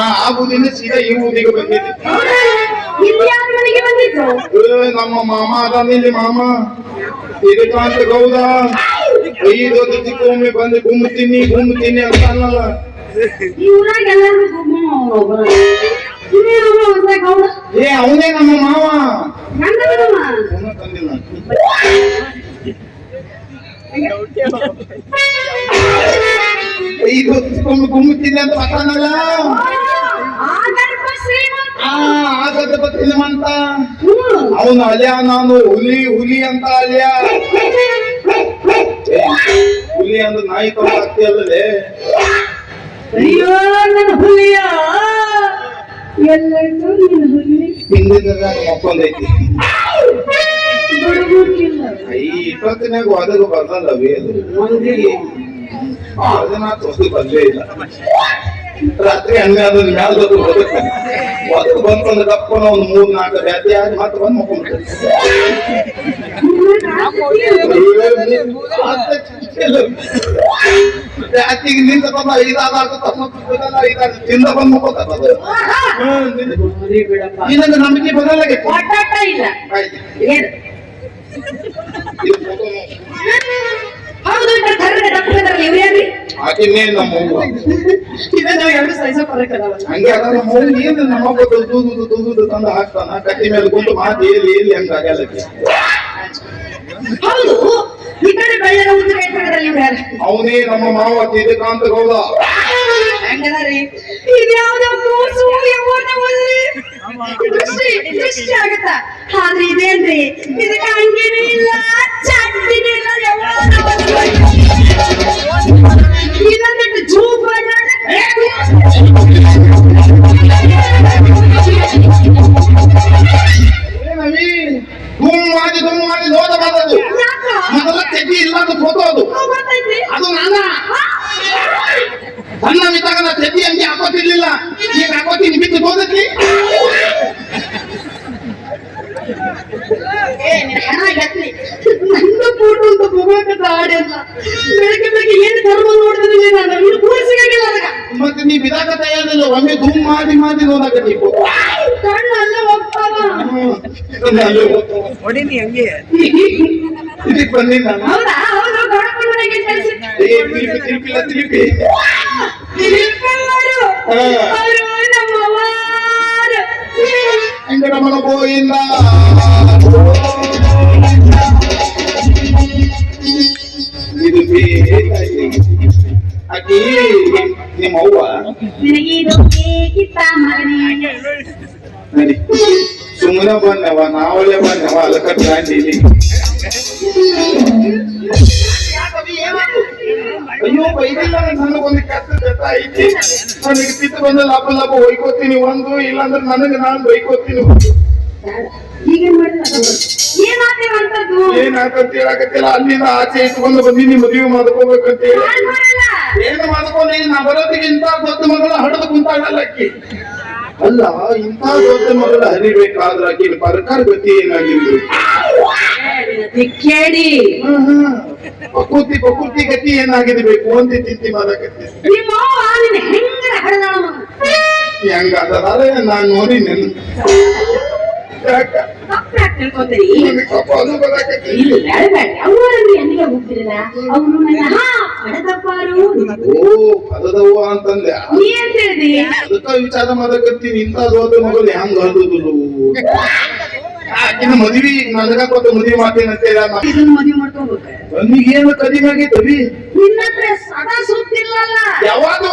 ಆಗುದಿನ ಸೀದಾ ಈ ಊರಿಗೆ ಬಂದಿದ್ದೆ. ನಮ್ಮ ಮಾಮ ಅದಾನ ಇಲ್ಲಿ ಮಾಮ ಇದಕ್ಕಂತ ಗೌಡ 5 ವರ್ಷಕ್ಕೊಮ್ಮೆ ಬಂದು ಗುಮ್ಮುತ್ತೀನಿ ಅಂತ ಅನ್ನಲ್ಲ. ಅವನೇ ನಮ್ಮ ಮಾವ ತಂದಿಲ್ಲ. 5 ವರ್ಷಕ್ಕೊಮ್ಮೆ ಗುಮ್ಮುತ್ತೀನಿ ಅಂತ ಮಾತಾಡಲ್ಲ. ಆಗದ ಶ್ರೀಮಂತ ಅವನು ಅಲಿಯ, ನಾನು ಹುಲಿ ಅಂತ ಅಲಿಯ. ಹುಲಿ ಅಂದ್ರೆ ನಾಯಿ ತರ ಆಗ್ತಿ ಅಲ್ಲದೆ. ಅಯ್ಯೋ ನನ್ನ ಹುಲಿಯ ಹಿಂದಿನ ಮಕ್ಕೊಂದೈತಿ. ಇಪ್ಪತ್ತಿನಾಗ ಒದಗ ಬರ್ದಲ್ಲವೇ ಅದು ಮಂದಿಗೆ ಅದನ್ನ ತೊಂದು ಬಂದೇ ಇಲ್ಲ. ರಾತ್ರಿ 12 ಮ್ಯಾಲ ಒದಗ ಬಂದು ಕಪ್ಕೊಂಡು ಒಂದು 3-4 ಬ್ಯಾತಿ ಆಗಿ ಮತ್ತೆ ಬಂದು ಮಕ್ಕೊಂಡ್ಬಿಡ್ತಾರೆ. ರಾತ್ರಿಗೆ ನಿಂತ ಬಂದ 5-6 ತಿಂದ ಬಂದು ಮಕ್ಕೋತಾರೆ. ನಿನಗೆ ನಂಬಿಕೆ ಬರಲ್ಲ. ಆಕಿನ್ನೇ ನಮ್ಮ ಹಂಗೆ ಅದ ನಮ್ಮ ಏನು ನಮ್ಮ ತೂದು ತಂದು ಹಾಕ್ತಾನ ಕಟ್ಟಿ ಮೇಲೆ ಕುಂತು ಮಾತು ಎಲ್ಲಿ ಹಂಗ ಆಗಲ್ಲಕ್ಕೆ. ಅವನೇ ನಮ್ಮ ಮಾವ ಇದಕ್ಕಂತ ಗೌಡ. ದೃಷ್ಟಿ ಆಗತ್ತ ಆದ್ರೆ ಇದೇನ್ರಿ ಇದಕ್ಕೆ ಹಂಗೇನೇ ಇಲ್ಲ, ಚಟ್ನಿನೇ ಇಲ್ಲ, ಇದೊಂದಿಟ್ಟು ಜೂಬ್ ಧೂಮ್ ಮಾಡಿ ನೋಡ ಮಾಡೋದು. ಮೊದಲ ತೆಗಿ ಇಲ್ಲ ಅಂತ ಫೋಟೋ ಅದು ನಾನ ಸಣ್ಣ ಇದ್ದಾಗ ನಾ ತೆಗಿ ಹಂಗೆ ಹಾಕೋತಿರ್ಲಿಲ್ಲ. ಈಗ ಹಾಕೋತೀನಿ ಬಿಟ್ಟು ಹೋದತ್ರಿ. ನನ್ನ ಫೋಟೋ ಅಂತ ಹೋಗಕತ್ತ ಆಡಿಲ್ಲ. ಬೆಳಗ್ಗೆ ಏನು ಧರ್ಮ ನೋಡಿದ್ರೆ ನಾನು ಇನ್ನು ಕೂರಿಸಿಗಾಗಿಲ್ಲ ಅದಕ್ಕೆ. ಮತ್ತೆ ನೀ ಬಿದಾಕ ತಯಾರಿಲ್ಲ. ಒಮ್ಮೆ ಧೂಮ್ ಮಾಡಿ ನೋಡಕತ್ತಿ ಕಣ್ಣು ಅಲ್ಲೇ ಹೋಗ್ತಾವ. ಹೊಡಿನಿ ಹಂಗೆ ಇದಕ್ಕೆ ಬಂದಿಲ್ಲ. ಹೌದಾ? ಹೌದು ಗೌಡಪ್ಪನಿಗೆ ತಿರುಪಿ ವೆಂಕಟರಮಣ ಗೋವಿಂದ. ಇದು ಆಕಿ ನಿಮ್ಮ ಅವ್ವ ನಡಿ ಸುಮ್ಮನೆ ಬಂದವ ನಾವಲ್ಲೇ ಬಂದವ ಅಲಕ ಬ್ರಾಂಡಿಲಿ. ಅಯ್ಯೋ ಬೈದಿಲ್ಲ ನನಗೊಂದು ಕೆಟ್ಟ ಐತಿ. ನನಗೆ ಪಿತ್ತು ಬಂದ ಲಾಭ ಹೊಯ್ಕೋತೀನಿ ಒಂದು, ಇಲ್ಲಾಂದ್ರೆ ನನಗೆ ನಾನು ಬೈಕೋತೀನಿ. ಏನಾಗಂತ ಹೇಳಕತ್ತಿಲ್ಲ. ಅಲ್ಲಿಂದ ಆಚೆ ಇಟ್ಕೊಂಡು ಬಂದಿನಿ ಮದುವೆ ಮಾಡ್ಕೋಬೇಕಂತ ಹೇಳಿ. ಏನು ಮಾಡ್ಕೊಂಡು ನಾ ಬರೋದಿಗೆ ಇಂಥ ದೊಡ್ಡ ಮಗಳ ಹಡದು ಕುಂತಾಗಲ್ಲ ಅಕ್ಕಿ. ಅಲ್ಲ ಇಂಥ ದೊಡ್ಡ ಮಗಳ ಹರಿಬೇಕಾದ್ರ ಆಕಿ ಸರ್ಕಾರ ಗತಿ ಏನಾಗಿರ್ಬೇಕು. ಪ್ರಕೃತಿ ಗತಿ ಏನಾಗಿರ್ಬೇಕು ಅಂತ ಚಿಂತೆ ಮಾಡಕತ್ತಿ. ಹೆಂಗಾದ್ರೆ ನಾನ್ ನೋಡಿ ನೆನ್ ಪದದವ್ವ ಅಂತಂದೆ. ಅದಕ್ಕ ವಿಚಾರ ಮಾಡಕತ್ತೀನಿ. ಇಂಥ ದೊಡ್ಡ ಮಗಳು ಹೆಂಗ್ ಹರಿದ್ರು ಆಕಿನ ಮದ್ವಿ ನನಗ ಕೊಟ್ಟು ಮದ್ವಿ ಮಾಡ್ತೇನಂತ ನನಗೇನು ಕಡಿಮೆ ಆಗೈತವಿ. ಸದಾ ಸುತ್ತಿಲ್ಲ ಯಾವಾಗ